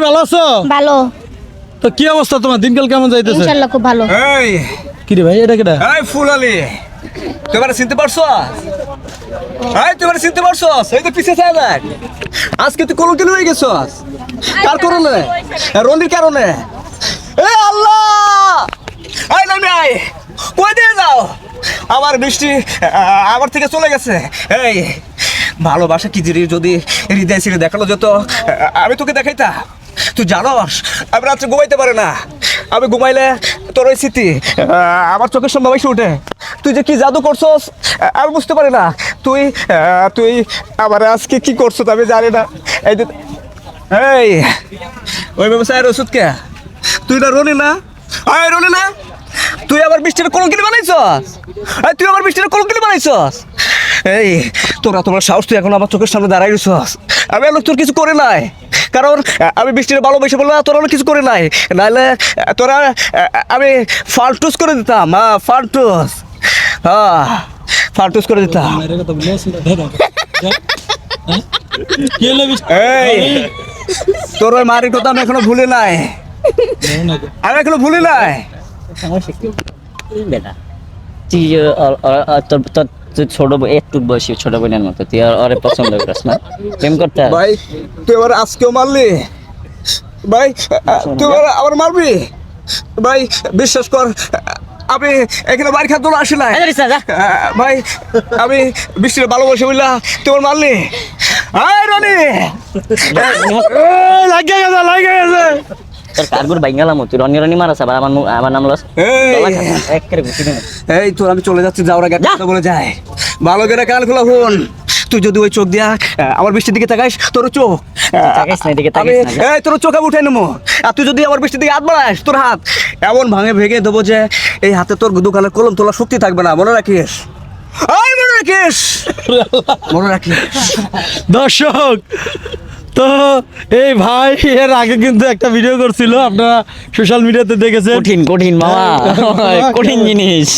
ভালো আছো? ভালো। তো কি অবস্থা তোমার, দিনকাল কেমন যাইতেছে? ইনশাআল্লাহ খুব ভালো। এই কি রে ভাই, এটা কেডা? এই ফুলালি তুই এবারে চিনতে পারছো? এই তুই এবারে চিনতে পারছো? এই তো পিছে চাই দেখ, আজকে তুই কোন হয়ে গেছস? কার কারণে? রনির কারণে। এ আল্লাহ, আই নামি আই, কই দিয়ে যাও? আমার বৃষ্টি আমার থেকে চলে গেছে। এই ভালোবাসা কি জিনিস, যদি হৃদয় ছিঁড়ে দেখালো যেত আমি তোকে দেখাইতা। তুই জানোস আমি রাত্রে ঘুমাইতে পারে না, আমি ঘুমাইলে তোর ওই স্মৃতি আমার চোখের সামনে এসে উঠে। তুই যে কি জাদু করছস আমি বুঝতে পারি না। তুই তুই আমার আজকে কি করছো আমি জানি না। এই যে এই ওই ব্যবসায়ের ওষুধ কে? তুই না রনি না? আয় রনি না, তুই আবার বৃষ্টির কলঙ্কিনি বানাইছস? তুই আবার বৃষ্টির কলঙ্কিনি বানাইছস? এই তোমার সাহস, তুই এখন আমার চোখের সামনে দাঁড়াই রইছস। আমি আর তোর কিছু করে নাই, কারণ আমি বৃষ্টির ভালোবেসে বললাম তোরা কিছু করে নাই, নাহলে তোরা আমি ফাল্টুস করে দিতাম। ফাল্টুস, ফাল্টুস করে দিতাম। এই তোর ওই মারির কথা আমি এখনো ভুলি নাই, আমি এখনো ভুলি নাই। বেটা তুই তুই ছোট একটু বয়সী ছোট বোনের মতো, তুই ওরে পছন্দ করিস না, প্রেম করতে? ভাই তুই এবার আজকেও মারলি, ভাই তুই আবার মারবি? ভাই বিশ্বাস কর, আমি এখানে বাড়ি খাদ্য আসি নাই ভাই, আমি বৃষ্টির ভালোবাসে বললা তুই আমার মারলি। আয় রনি, লাগে গেছে। তোর কারগুর বাইঙ্গালাম, তুই রনি রনি মারাস, আবার আমার নাম লস। এই তোর আমি চলে যাচ্ছি, যাওয়ার আগে একটা বলে যায়, ভালো করে কান খোলা ফোন। তুই যদি ওই চোখ দিয়া আমার বৃষ্টির দিকে তাকাইস, তোর চোখ তোর চোখ আমি উঠে নেবো। আর তুই যদি আমার বৃষ্টির দিকে হাত বাড়াইস, তোর হাত এমন ভাঙে ভেঙে দেবো যে এই হাতে তোর দোকানের কলম তোলা শক্তি থাকবে না। মনে রাখিস, মনে রাখিস, মনে রাখিস। দর্শক, তো এই ভাই এর আগে কিন্তু একটা ভিডিও করছিল, আপনারা সোশ্যাল মিডিয়াতে দেখেছেন। কঠিন মামা, কঠিন জিনিস,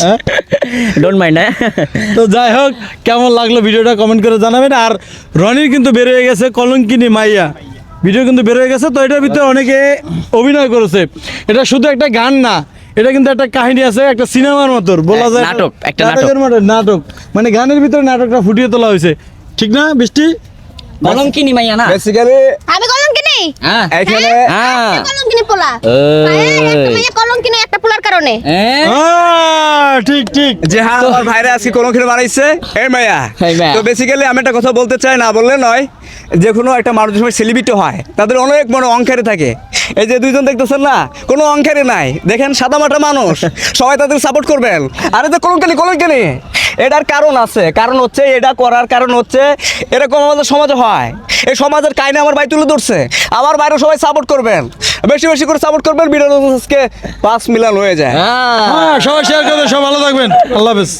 ডোন্ট মাইন্ড। তো যাই হোক, কেমন লাগলো ভিডিওটা কমেন্ট করে জানাবেন। আর রনির কিন্তু বের হয়ে গেছে কলঙ্কিনী মাইয়া, ভিডিও কিন্তু বের হয়ে গেছে। তো এটার ভিতরে অনেকে অভিনয় করেছে, এটা শুধু একটা গান না, এটা কিন্তু একটা কাহিনী আছে, একটা সিনেমার মতো বলা যায়, নাটক, একটা নাটক, মানে গানের ভিতরে নাটকটা ফুটিয়ে তোলা হয়েছে, ঠিক না বৃষ্টি? কলঙ্কিনী মাইয়া না, বেসিক্যালি আমি কলঙ্কিনী। এখানে কলঙ্কিনী পোলা। একটা কলঙ্কিনী একটা পোলার কারণে। ঠিক ঠিক, যে হ্যাঁ আমার ভাইরা আজকে কোনো খেলে বানাইছে এই মাইয়া। তো বেসিক্যালি আমি একটা কথা বলতে চাই, না বললে নয়, যে কোনো একটা মানুষ সময় সেলিব্রিটি হয় তাদের অনেক বড় অঙ্কেরে থাকে। এই যে দুইজন দেখতেছেন না, কোনো অঙ্কেরে নাই, দেখেন সাদামাটা মানুষ, সবাই তাদের সাপোর্ট করবেন। আরে তো কলঙ্কিনী এটার কারণ আছে, কারণ হচ্ছে এটা করার কারণ হচ্ছে এরকম আমাদের সমাজে হয়। এই সমাজের কাহিনী আমার ভাই তুলে ধরছে, আমার বাইরে সবাই সাপোর্ট করবেন, বেশি বেশি করে সাপোর্ট করবেন, ভিডিওটা আজকে 5 মিলিয়ন হয়ে যায়। সবাই শেয়ার করবেন, সব ভালো থাকবেন, আল্লাহ হাফেজ।